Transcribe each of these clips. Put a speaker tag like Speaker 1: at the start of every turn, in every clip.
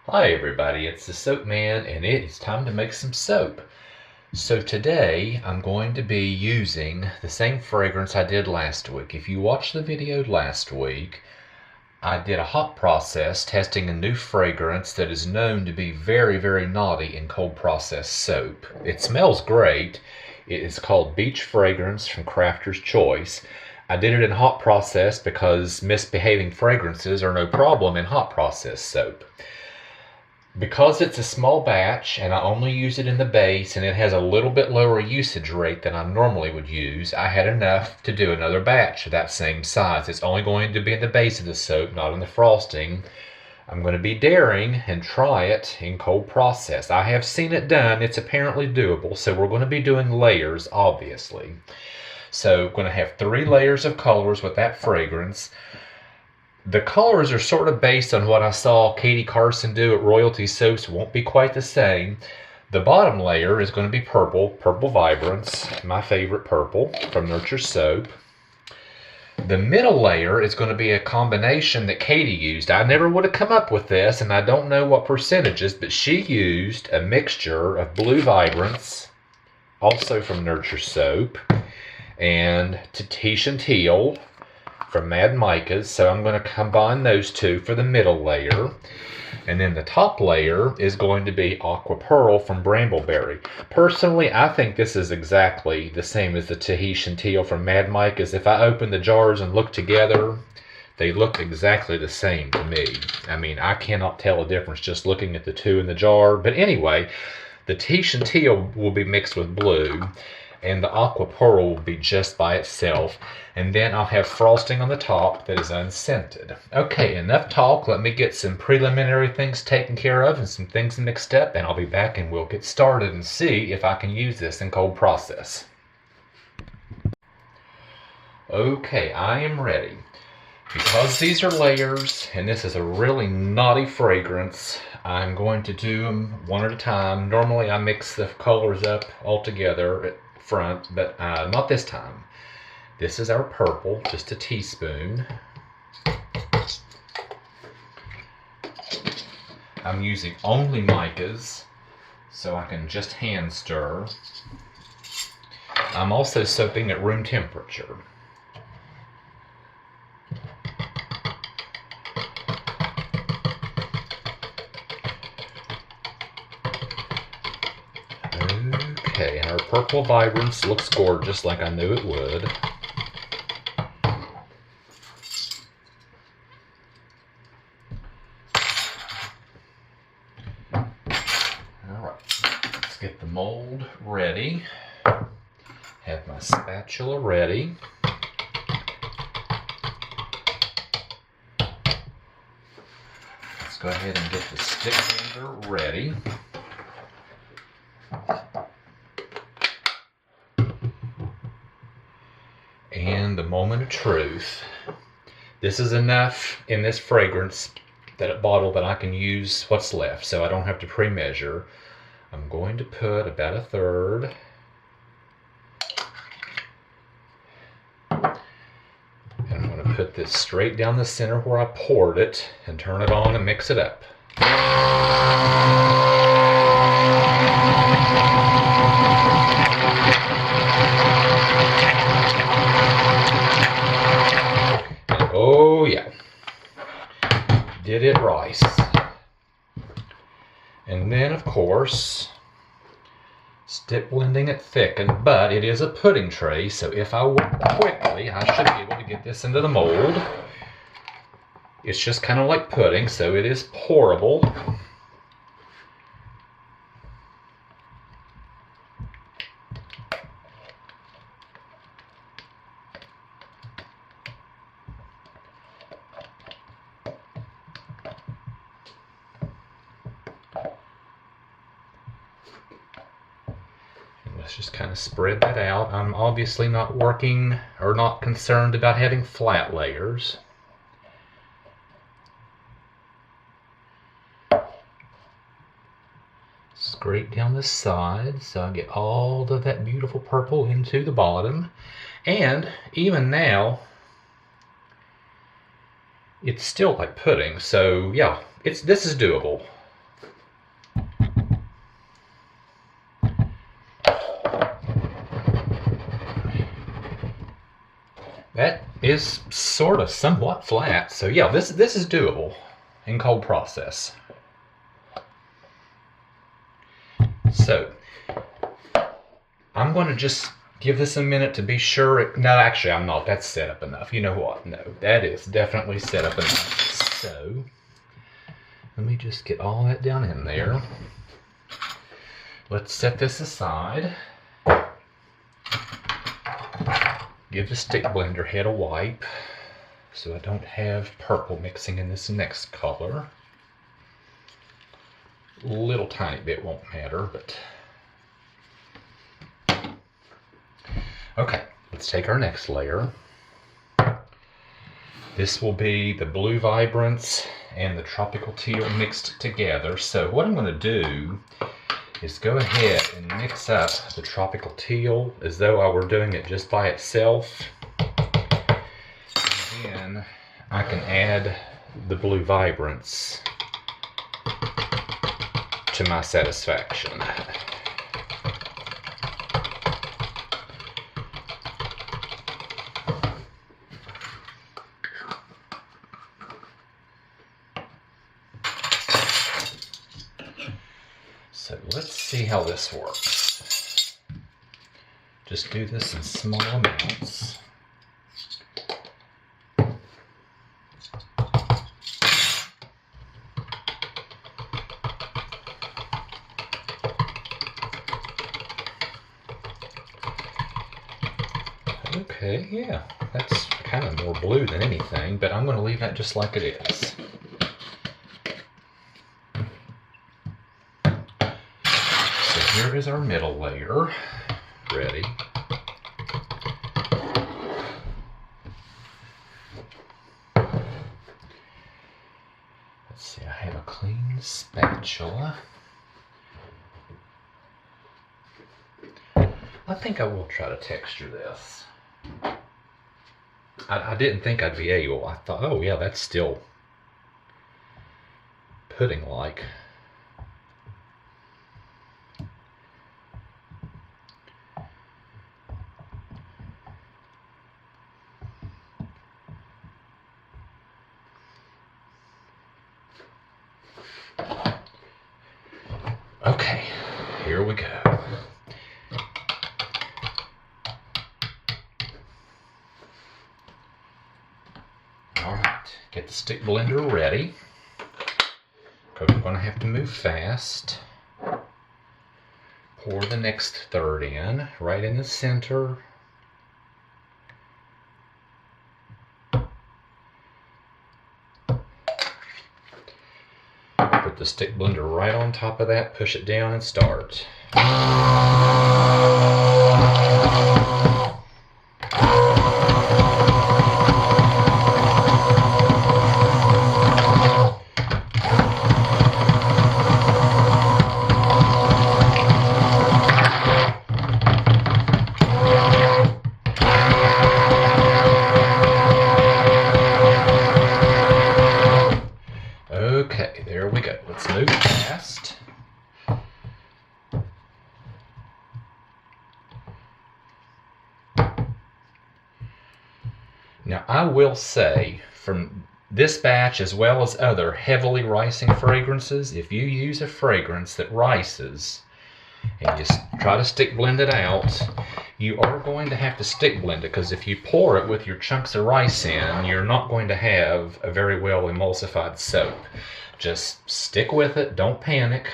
Speaker 1: Hi everybody, it's the Soap Man and it is time to make some soap. So today I'm going to be using the same fragrance I did last week. If you watched the video last week, I did a hot process testing a new fragrance that is known to be very naughty in cold process soap. It smells great. It is called Beach Fragrance from Crafter's Choice. I did it in hot process because misbehaving fragrances are no problem in hot process soap. Because it's a small batch and I only use it in the base and it has a little bit lower usage rate than I normally would use, I had enough to do another batch of that same size. It's only going to be in the base of the soap, not in the frosting. I'm going to be daring and try it in cold process. I have seen it done. It's apparently doable, so we're going to be doing layers, obviously. So I'm going to have 3 layers of colors with that fragrance. The colors are sort of based on what I saw Katie Carson do at Royalty Soaps. Won't be quite the same. The bottom layer is going to be purple, Purple Vibrance, my favorite purple from Nurture Soap. The middle layer is going to be a combination that Katie used. I never would have come up with this, and I don't know what percentages, but she used a mixture of Blue Vibrance, also from Nurture Soap, and Tahitian Teal from Mad Micas, so I'm going to combine those two for the middle layer. And then the top layer is going to be Aqua Pearl from Brambleberry. Personally, I think this is exactly the same as the Tahitian Teal from Mad Micas. If I open the jars and look together, they look exactly the same to me. I mean, I cannot tell a difference just looking at the two in the jar. But anyway, the Tahitian Teal will be mixed with blue, and the Aqua Pearl will be just by itself. And then I'll have frosting on the top that is unscented. Okay, enough talk. Let me get some preliminary things taken care of and some things mixed up, and I'll be back and we'll get started and see if I can use this in cold process. Okay, I am ready. Because these are layers and this is a really naughty fragrance, I'm going to do them one at a time. Normally I mix the colors up all together at front, but not this time. This is our purple, just a teaspoon. I'm using only micas, so I can just hand stir. I'm also soaping at room temperature. Okay, and our Purple Vibrance looks gorgeous like I knew it would. Let's get the mold ready. Have my spatula ready. Let's go ahead and get the stick handler ready. And the moment of truth. This is enough in this fragrance bottle that I can use what's left, so I don't have to pre-measure. I'm going to put about 1/3. And I'm going to put this straight down the center where I poured it and turn it on and mix it up. And oh yeah, did it right. And then, of course, stick blending it thick, but it is a pudding tray, so if I work quickly, I should be able to get this into the mold. It's just kind of like pudding, so it is pourable. Let's just kind of spread that out. I'm obviously not working or not concerned about having flat layers. Scrape down the side so I get all of that beautiful purple into the bottom. And even now, it's still like pudding. So yeah, this is doable. That is sort of somewhat flat. So yeah, this is doable in cold process. So I'm going to just give this a minute to be sure. No, actually I'm not. That's set up enough. You know what? No, that is definitely set up enough. So let me just get all that down in there. Let's set this aside. Give the stick blender head a wipe so I don't have purple mixing in this next color. Little tiny bit won't matter, but okay, let's take our next layer. This will be the blue vibrance and the tropical teal mixed together. So what I'm going to do is go ahead and mix up the tropical teal as though I were doing it just by itself. And then I can add the blue vibrance to my satisfaction. So let's see how this works. Just do this in small amounts. Okay, yeah, that's kind of more blue than anything, but I'm going to leave that just like it is. So here is our middle layer, ready. Let's see, I have a clean spatula. I think I will try to texture this. I didn't think I'd be able. I thought, oh yeah, that's still pudding-like. Okay, here we go. Alright, get the stick blender ready, because we're going to have to move fast. Pour the next third in, right in the center. Put the stick blender right on top of that, push it down and start. Okay, there we go. Let's move fast. Now, I will say, from this batch as well as other heavily ricing fragrances, if you use a fragrance that rices and you try to stick blend it out, you are going to have to stick blend it, because if you pour it with your chunks of rice in, you're not going to have a very well emulsified soap. Just stick with it, don't panic.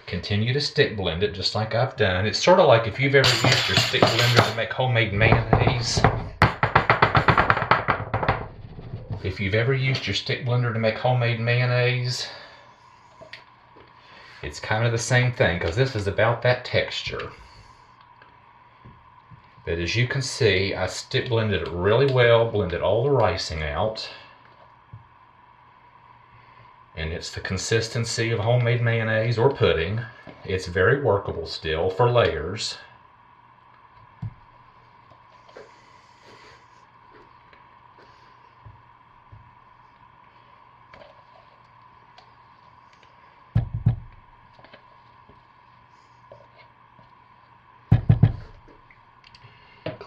Speaker 1: Continue to stick blend it just like I've done. It's sort of like if you've ever used your stick blender to make homemade mayonnaise. If you've ever used your stick blender to make homemade mayonnaise, it's kind of the same thing, because this is about that texture. But as you can see, I stick blended it really well, blended all the ricing out. And it's the consistency of homemade mayonnaise or pudding. It's very workable still for layers.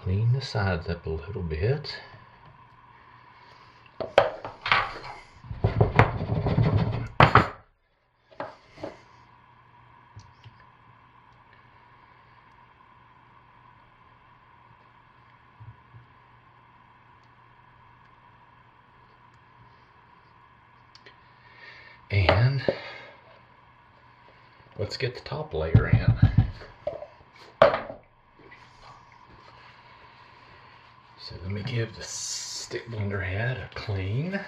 Speaker 1: clean the sides up a little bit. And let's get the top layer in. So let me give the stick blender head a clean.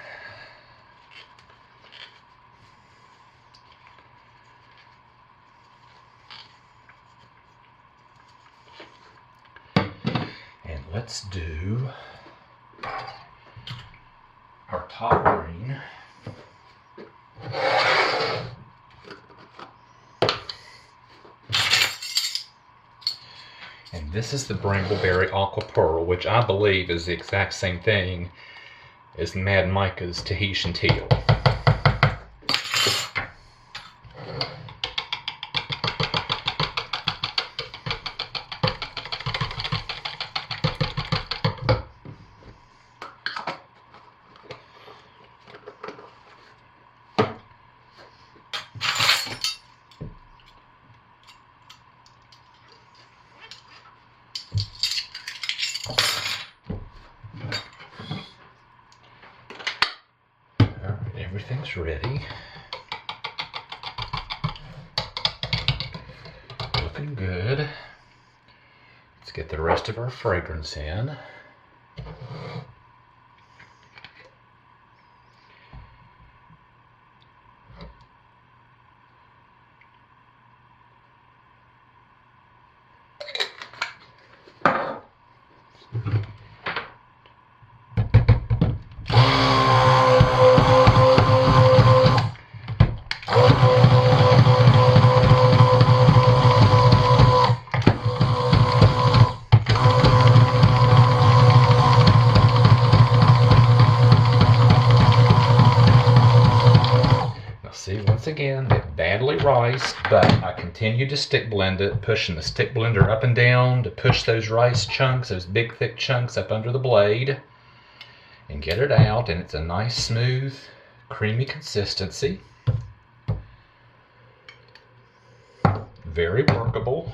Speaker 1: And let's do our top green. And this is the Brambleberry Aqua Pearl, which I believe is the exact same thing as Mad Micah's Tahitian Teal. Everything's ready. Looking good. Let's get the rest of our fragrance in. See, once again, it badly riced, but I continued to stick blend it, pushing the stick blender up and down to push those rice chunks, those big thick chunks up under the blade and get it out, and it's a nice smooth, creamy consistency. Very workable.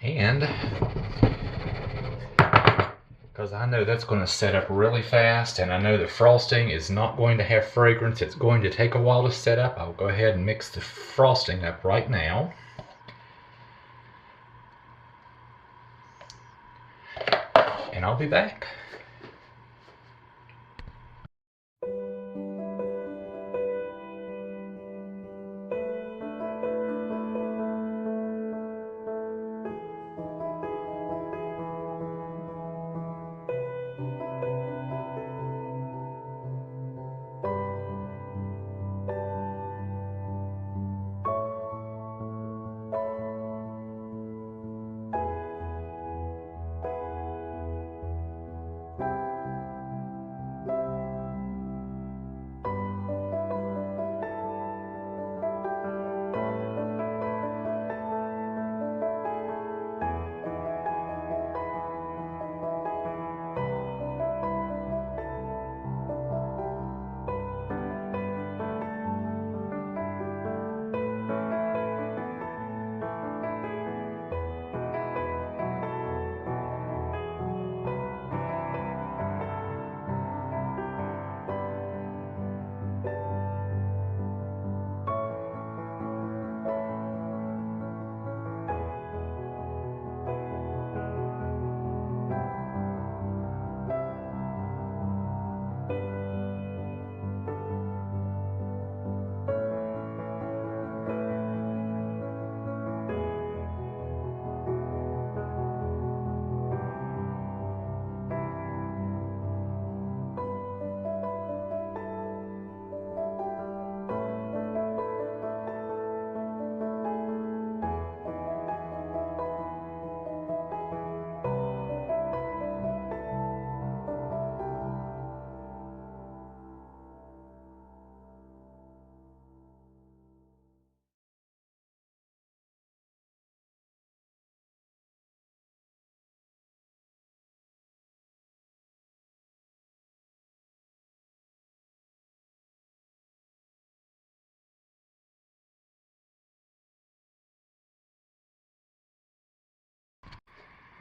Speaker 1: And because I know that's going to set up really fast, and I know the frosting is not going to have fragrance, it's going to take a while to set up, I'll go ahead and mix the frosting up right now. And I'll be back.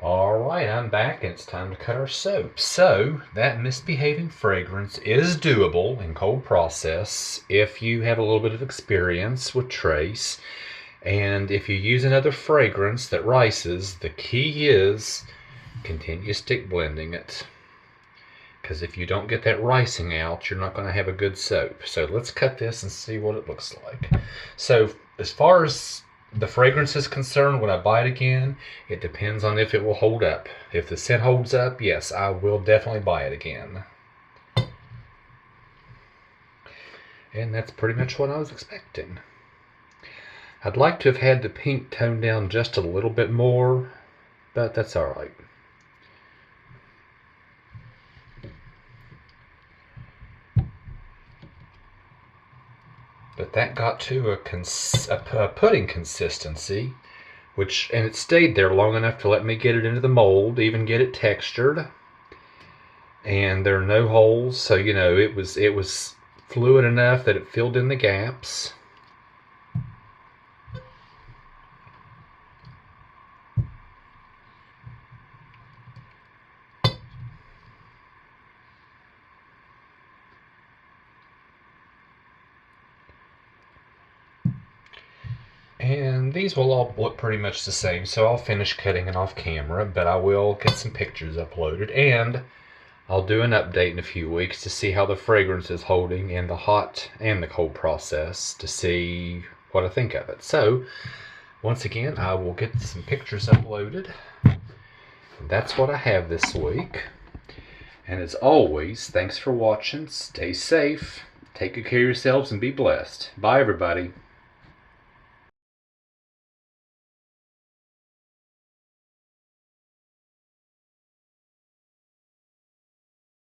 Speaker 1: Alright, I'm back and it's time to cut our soap. So, that misbehaving fragrance is doable in cold process if you have a little bit of experience with trace. And if you use another fragrance that rices, the key is continue stick blending it. Because if you don't get that ricing out, you're not going to have a good soap. So let's cut this and see what it looks like. So as far as the fragrance is concerned, when I buy it again, it depends on if it will hold up. If the scent holds up, yes, I will definitely buy it again. And that's pretty much what I was expecting. I'd like to have had the pink toned down just a little bit more, but that's alright. But that got to a pudding consistency, and it stayed there long enough to let me get it into the mold, even get it textured. And there are no holes, so you know it was fluid enough that it filled in the gaps. And these will all look pretty much the same, so I'll finish cutting it off camera, but I will get some pictures uploaded, and I'll do an update in a few weeks to see how the fragrance is holding in the hot and the cold process to see what I think of it. So, once again, I will get some pictures uploaded. And that's what I have this week. And as always, thanks for watching. Stay safe, take good care of yourselves, and be blessed. Bye, everybody.